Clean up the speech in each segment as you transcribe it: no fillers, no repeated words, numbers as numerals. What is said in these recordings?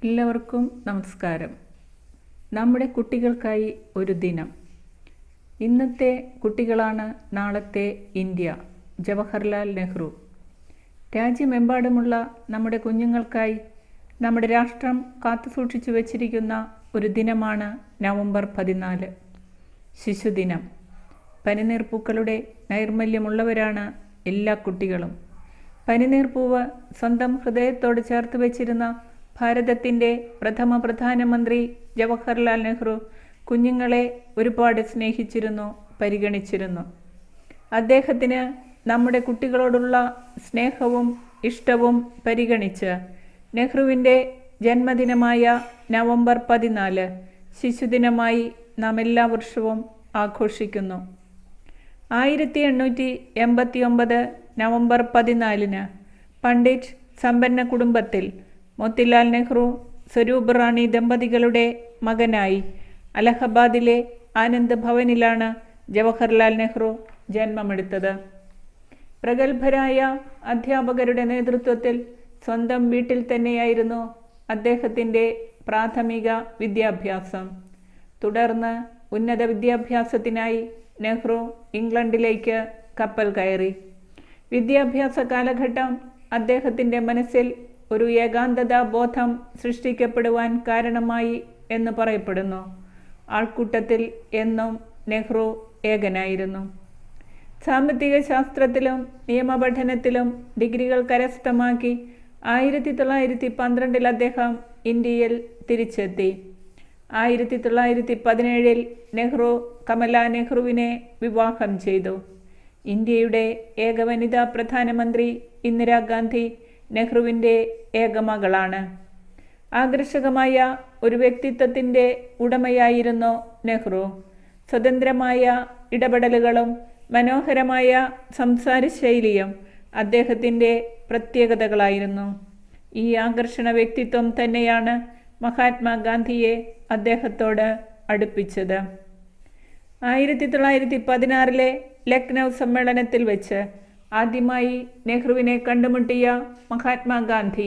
എല്ലാവർക്കും നമസ്കാരം. നമ്മുടെ കുട്ടികൾക്കായി ഒരു ദിനം. ഇന്നത്തെ കുട്ടികളാണ് നാളത്തെ ഇന്ത്യ. ജവഹർലാൽ നെഹ്റു. രാജ്യമെമ്പാടുമുള്ള നമ്മുടെ കുഞ്ഞുങ്ങൾക്കായി നമ്മുടെ രാഷ്ട്രം കാത്തുസൂക്ഷിച്ചു വച്ചിരിക്കുന്ന ഒരു ദിനമാണ് നവംബർ 14, ശിശുദിനം. പനിനീർപ്പൂക്കളുടെ നൈർമല്യമുള്ളവരാണ് എല്ലാ കുട്ടികളും. പനിനീർപ്പൂവ് സ്വന്തം ഹൃദയത്തോട് ചേർത്ത് വച്ചിരുന്ന ഭാരതത്തിൻ്റെ പ്രഥമ പ്രധാനമന്ത്രി ജവഹർലാൽ നെഹ്റു കുഞ്ഞുങ്ങളെ ഒരുപാട് സ്നേഹിച്ചിരുന്നു, പരിഗണിച്ചിരുന്നു. അദ്ദേഹത്തിന് നമ്മുടെ കുട്ടികളോടുള്ള സ്നേഹവും ഇഷ്ടവും പരിഗണിച്ച് നെഹ്റുവിൻ്റെ ജന്മദിനമായ നവംബർ 14 ശിശുദിനമായി നാം എല്ലാ വർഷവും ആഘോഷിക്കുന്നു. 1889 നവംബർ 14 പണ്ഡിറ്റ് സമ്പന്ന കുടുംബത്തിൽ മോത്തിലാൽ നെഹ്റു, സ്വരൂപ് റാണി ദമ്പതികളുടെ മകനായി അലഹബാദിലെ ആനന്ദ് ഭവനിലാണ് ജവഹർലാൽ നെഹ്റു ജന്മമെടുത്തത്. പ്രഗത്ഭരായ അധ്യാപകരുടെ നേതൃത്വത്തിൽ സ്വന്തം വീട്ടിൽ തന്നെയായിരുന്നു അദ്ദേഹത്തിൻ്റെ പ്രാഥമിക വിദ്യാഭ്യാസം. തുടർന്ന് ഉന്നത വിദ്യാഭ്യാസത്തിനായി നെഹ്റു ഇംഗ്ലണ്ടിലേക്ക് കപ്പൽ കയറി. വിദ്യാഭ്യാസ കാലഘട്ടം അദ്ദേഹത്തിൻ്റെ മനസ്സിൽ ഒരു ഏകാന്തതാ ബോധം സൃഷ്ടിക്കപ്പെടുവാൻ കാരണമായി എന്ന് പറയപ്പെടുന്നു. ആൾക്കൂട്ടത്തിൽ എന്നും നെഹ്റു ഏകനായിരുന്നു. സാമ്പത്തിക ശാസ്ത്രത്തിലും നിയമപഠനത്തിലും ഡിഗ്രികൾ കരസ്ഥമാക്കി 1912 അദ്ദേഹം ഇന്ത്യയിൽ തിരിച്ചെത്തി. 1917 നെഹ്റു കമല നെഹ്റുവിനെ വിവാഹം ചെയ്തു. ഇന്ത്യയുടെ ഏക വനിതാ പ്രധാനമന്ത്രി ഇന്ദിരാഗാന്ധി നെഹ്റുവിൻ്റെ ഏക മകളാണ്. ആകർഷകമായ ഒരു വ്യക്തിത്വത്തിൻ്റെ ഉടമയായിരുന്നു നെഹ്റു. സ്വതന്ത്രമായ ഇടപെടലുകളും മനോഹരമായ സംസാരശൈലിയും അദ്ദേഹത്തിൻ്റെ പ്രത്യേകതകളായിരുന്നു. ഈ ആകർഷണ വ്യക്തിത്വം തന്നെയാണ് മഹാത്മാഗാന്ധിയെ അദ്ദേഹത്തോട് അടുപ്പിച്ചത്. 1916 ലക്നൗ സമ്മേളനത്തിൽ വെച്ച് ആദ്യമായി നെഹ്റുവിനെ കണ്ടുമുട്ടിയ മഹാത്മാഗാന്ധി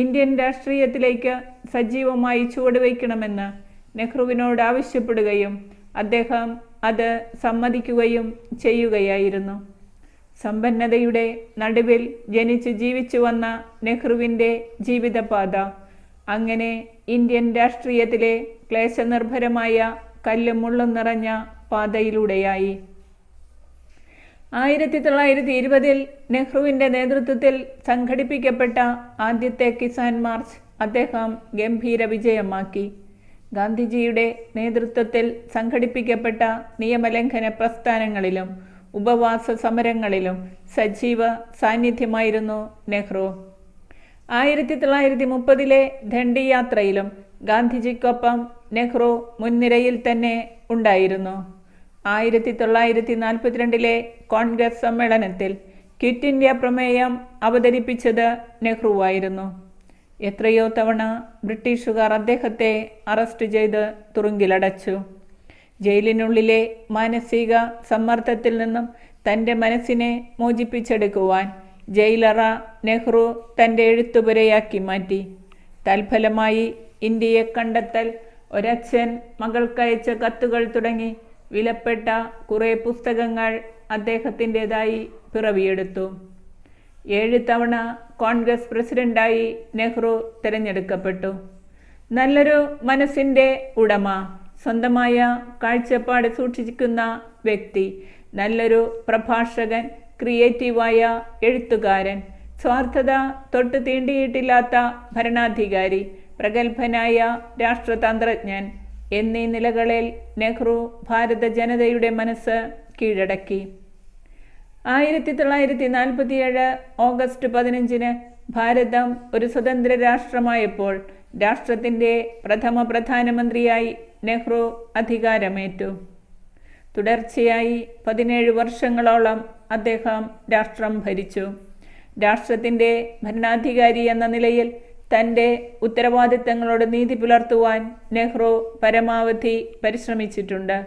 ഇന്ത്യൻ രാഷ്ട്രീയത്തിലേക്ക് സജീവമായി ചുവടുവയ്ക്കണമെന്ന് നെഹ്റുവിനോട് ആവശ്യപ്പെടുകയും അദ്ദേഹം അത് സമ്മതിക്കുകയും ചെയ്യുകയായിരുന്നു. സമ്പന്നതയുടെ നടുവിൽ ജനിച്ച് ജീവിച്ചു വന്ന നെഹ്റുവിൻ്റെ ജീവിതപാത അങ്ങനെ ഇന്ത്യൻ രാഷ്ട്രീയത്തിലെ ക്ലേശനിർഭരമായ കല്ലും മുള്ളും നിറഞ്ഞ പാതയിലൂടെയായി. 1920 നെഹ്റുവിൻ്റെ നേതൃത്വത്തിൽ സംഘടിപ്പിക്കപ്പെട്ട ആദ്യത്തെ കിസാൻ മാർച്ച് അദ്ദേഹം ഗംഭീര വിജയമാക്കി. ഗാന്ധിജിയുടെ നേതൃത്വത്തിൽ സംഘടിപ്പിക്കപ്പെട്ട നിയമലംഘന പ്രസ്ഥാനങ്ങളിലും ഉപവാസ സമരങ്ങളിലും സജീവ സാന്നിധ്യമായിരുന്നു നെഹ്റു. 1930 ദണ്ഡി യാത്രയിലും ഗാന്ധിജിക്കൊപ്പം നെഹ്റു മുൻനിരയിൽ തന്നെ ഉണ്ടായിരുന്നു. 1942 കോൺഗ്രസ് സമ്മേളനത്തിൽ ക്വിറ്റ് ഇന്ത്യ പ്രമേയം അവതരിപ്പിച്ചത് നെഹ്റുവായിരുന്നു. എത്രയോ തവണ ബ്രിട്ടീഷുകാർ അദ്ദേഹത്തെ അറസ്റ്റ് ചെയ്ത് തുറുങ്കിലടച്ചു. ജയിലിനുള്ളിലെ മാനസിക സമ്മർദ്ദത്തിൽ നിന്നും തൻ്റെ മനസ്സിനെ മോചിപ്പിച്ചെടുക്കുവാൻ ജയിലറ നെഹ്റു തൻ്റെ എഴുത്തുപുരയാക്കി മാറ്റി. തൽഫലമായി ഇന്ത്യയെ കണ്ടെത്തൽ, ഒരച്ഛൻ മകൾക്കയച്ച കത്തുകൾ തുടങ്ങി വിലപ്പെട്ട കുറേ പുസ്തകങ്ങൾ അദ്ദേഹത്തിൻ്റെതായി പിറവിയെടുത്തു. 7 തവണ കോൺഗ്രസ് പ്രസിഡന്റായി നെഹ്റു തിരഞ്ഞെടുക്കപ്പെട്ടു. നല്ലൊരു മനസ്സിൻ്റെ ഉടമ, സ്വന്തമായ കാഴ്ചപ്പാട് സൂക്ഷിക്കുന്ന വ്യക്തി, നല്ലൊരു പ്രഭാഷകൻ, ക്രിയേറ്റീവായ എഴുത്തുകാരൻ, സ്വാർത്ഥത തൊട്ട് തീണ്ടിയിട്ടില്ലാത്ത ഭരണാധികാരി, പ്രഗത്ഭനായ രാഷ്ട്രതന്ത്രജ്ഞൻ എന്നീ നിലകളിൽ നെഹ്റു ഭാരത ജനതയുടെ മനസ്സ് കീഴടക്കി. 1947 ഓഗസ്റ്റ് 15 ഭാരതം ഒരു സ്വതന്ത്ര രാഷ്ട്രമായപ്പോൾ രാഷ്ട്രത്തിൻ്റെ പ്രഥമ പ്രധാനമന്ത്രിയായി നെഹ്റു അധികാരമേറ്റു. തുടർച്ചയായി 17 വർഷങ്ങളോളം അദ്ദേഹം രാഷ്ട്രം ഭരിച്ചു. രാഷ്ട്രത്തിൻ്റെ ഭരണാധികാരി എന്ന നിലയിൽ തൻ്റെ ഉത്തരവാദിത്തങ്ങളോട് നീതി പുലർത്തുവാൻ നെഹ്റു പരമാവധി പരിശ്രമിച്ചിട്ടുണ്ട്.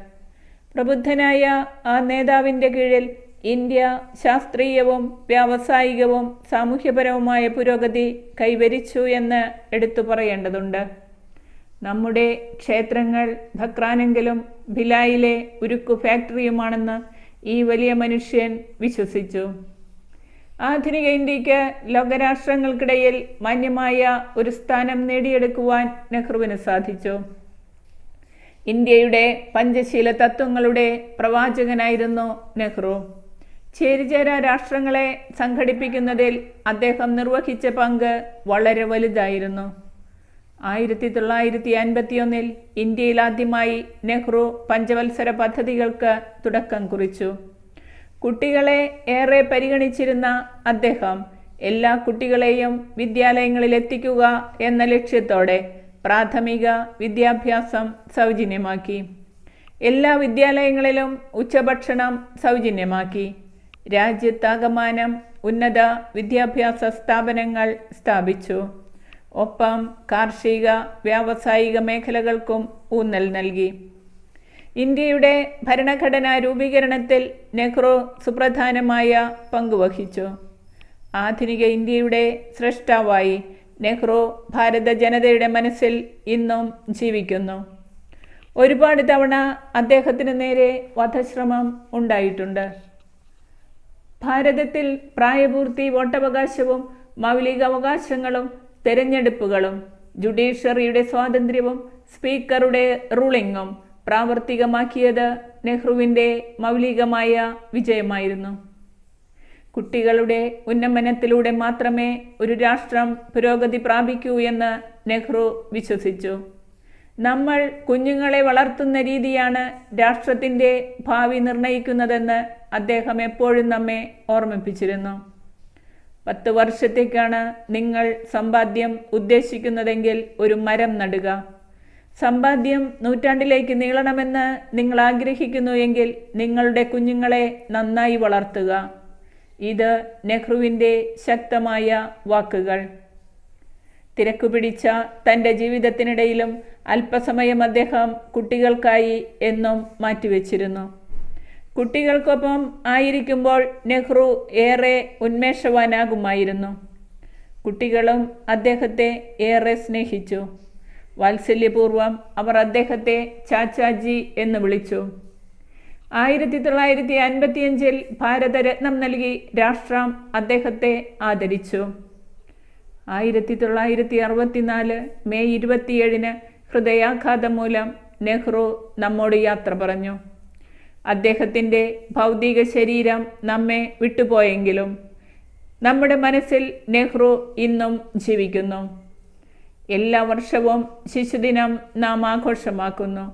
പ്രബുദ്ധനായ ആ നേതാവിൻ്റെ കീഴിൽ ഇന്ത്യ ശാസ്ത്രീയവും വ്യാവസായികവും സാമൂഹ്യപരവുമായ പുരോഗതി കൈവരിച്ചു എന്ന് എടുത്തു പറയേണ്ടതുണ്ട്. നമ്മുടെ ക്ഷേത്രങ്ങൾ ഖക്രാനെങ്കിലും ഭിലായിലെ ഉരുക്കു ഫാക്ടറിയുമാണെന്ന് ഈ വലിയ മനുഷ്യൻ വിശ്വസിച്ചു. ആധുനിക ഇന്ത്യക്ക് ലോകരാഷ്ട്രങ്ങൾക്കിടയിൽ മാന്യമായ ഒരു സ്ഥാനം നേടിയെടുക്കുവാൻ നെഹ്റുവിന് സാധിച്ചു. ഇന്ത്യയുടെ പഞ്ചശീല തത്വങ്ങളുടെ പ്രവാചകനായിരുന്നു നെഹ്റു. ചേരിചേരാ രാഷ്ട്രങ്ങളെ സംഘടിപ്പിക്കുന്നതിൽ അദ്ദേഹം നിർവഹിച്ച പങ്ക് വളരെ വലുതായിരുന്നു. 1951 ഇന്ത്യയിൽ ആദ്യമായി നെഹ്റു പഞ്ചവത്സര പദ്ധതികൾക്ക് തുടക്കം കുറിച്ചു. കുട്ടികളെ ഏറെ പരിഗണിച്ചിരുന്ന അദ്ദേഹം എല്ലാ കുട്ടികളെയും വിദ്യാലയങ്ങളിൽ എത്തിക്കുക എന്ന ലക്ഷ്യത്തോടെ പ്രാഥമിക വിദ്യാഭ്യാസം സൗജന്യമാക്കി. എല്ലാ വിദ്യാലയങ്ങളിലും ഉച്ചഭക്ഷണം സൗജന്യമാക്കി. രാജ്യത്താകമാനം ഉന്നത വിദ്യാഭ്യാസ സ്ഥാപനങ്ങൾ സ്ഥാപിച്ചു. ഒപ്പം കാർഷിക വ്യാവസായിക മേഖലകൾക്കും ഊന്നൽ നൽകി. ഇന്ത്യയുടെ ഭരണഘടനാ രൂപീകരണത്തിൽ നെഹ്റു സുപ്രധാനമായ പങ്കുവഹിച്ചു. ആധുനിക ഇന്ത്യയുടെ സ്രഷ്ടാവായി നെഹ്റു ഭാരത ജനതയുടെ മനസ്സിൽ ഇന്നും ജീവിക്കുന്നു. ഒരുപാട് തവണ അദ്ദേഹത്തിന് നേരെ വധശ്രമം ഉണ്ടായിട്ടുണ്ട്. ഭാരതത്തിൽ പ്രായപൂർത്തി, വോട്ടവകാശവും മൗലികാവകാശങ്ങളും തെരഞ്ഞെടുപ്പുകളും ജുഡീഷ്യറിയുടെ സ്വാതന്ത്ര്യവും സ്പീക്കറുടെ റൂളിംഗും പ്രാവർത്തികമാക്കിയത് നെഹ്റുവിൻ്റെ മൗലികമായ വിജയമായിരുന്നു. കുട്ടികളുടെ ഉന്നമനത്തിലൂടെ മാത്രമേ ഒരു രാഷ്ട്രം പുരോഗതി പ്രാപിക്കൂ എന്ന് നെഹ്റു വിശ്വസിച്ചു. നമ്മൾ കുഞ്ഞുങ്ങളെ വളർത്തുന്ന രീതിയാണ് രാഷ്ട്രത്തിൻ്റെ ഭാവി നിർണയിക്കുന്നതെന്ന് അദ്ദേഹം എപ്പോഴും നമ്മെ ഓർമ്മിപ്പിച്ചിരുന്നു. 10 വർഷത്തേക്കാണ് നിങ്ങൾ സമ്പാദ്യം ഉദ്ദേശിക്കുന്നതെങ്കിൽ ഒരു മരം നടുക. സമ്പാദ്യം നൂറ്റാണ്ടിലേക്ക് നീളണമെന്ന് നിങ്ങൾ ആഗ്രഹിക്കുന്നു എങ്കിൽ നിങ്ങളുടെ കുഞ്ഞുങ്ങളെ നന്നായി വളർത്തുക. ഇത് നെഹ്റുവിൻ്റെ ശക്തമായ വാക്കുകൾ. തിരക്കുപിടിച്ച തൻ്റെ ജീവിതത്തിനിടയിലും അല്പസമയം അദ്ദേഹം കുട്ടികൾക്കായി എന്നും മാറ്റിവെച്ചിരുന്നു. കുട്ടികൾക്കൊപ്പം ആയിരിക്കുമ്പോൾ നെഹ്റു ഏറെ ഉന്മേഷവാനാകുമായിരുന്നു. കുട്ടികളും അദ്ദേഹത്തെ ഏറെ സ്നേഹിച്ചു. വാത്സല്യപൂർവം അവർ അദ്ദേഹത്തെ ചാച്ചാജി എന്ന് വിളിച്ചു. 1955 ഭാരതരത്നം നൽകി രാഷ്ട്രം അദ്ദേഹത്തെ ആദരിച്ചു. 1964 മെയ് 27 ഹൃദയാഘാതം മൂലം നെഹ്റു നമ്മോട് യാത്ര പറഞ്ഞു. അദ്ദേഹത്തിൻ്റെ ഭൗതിക ശരീരം നമ്മെ വിട്ടുപോയെങ്കിലും നമ്മുടെ മനസ്സിൽ നെഹ്റു ഇന്നും ജീവിക്കുന്നു. എല്ലാ വർഷവും ശിശുദിനം നാം ആഘോഷമാക്കുന്നു.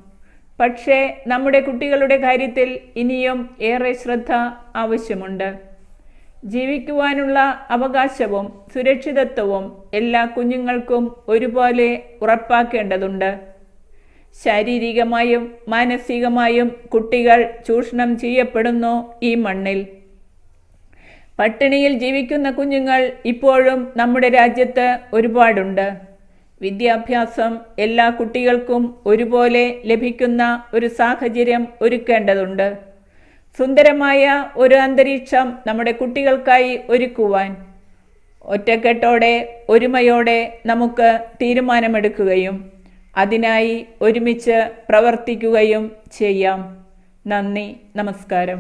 പക്ഷേ നമ്മുടെ കുട്ടികളുടെ കാര്യത്തിൽ ഇനിയും ഏറെ ശ്രദ്ധ ആവശ്യമുണ്ട്. ജീവിക്കുവാനുള്ള അവകാശവും സുരക്ഷിതത്വവും എല്ലാ കുഞ്ഞുങ്ങൾക്കും ഒരുപോലെ ഉറപ്പാക്കേണ്ടതുണ്ട്. ശാരീരികമായും മാനസികമായും കുട്ടികൾ ചൂഷണം ചെയ്യപ്പെടുന്നു ഈ മണ്ണിൽ. പട്ടിണിയിൽ ജീവിക്കുന്ന കുഞ്ഞുങ്ങൾ ഇപ്പോഴും നമ്മുടെ രാജ്യത്ത് ഒരുപാടുണ്ട്. വിദ്യാഭ്യാസം എല്ലാ കുട്ടികൾക്കും ഒരുപോലെ ലഭിക്കുന്ന ഒരു സാഹചര്യം ഒരുക്കേണ്ടതുണ്ട്. സുന്ദരമായ ഒരു അന്തരീക്ഷം നമ്മുടെ കുട്ടികൾക്കായി ഒരുക്കുവാൻ ഒറ്റക്കെട്ടോടെ ഒരുമയോടെ നമുക്ക് തീരുമാനമെടുക്കുകയും അതിനായി ഒരുമിച്ച് പ്രവർത്തിക്കുകയും ചെയ്യാം. നന്ദി, നമസ്കാരം.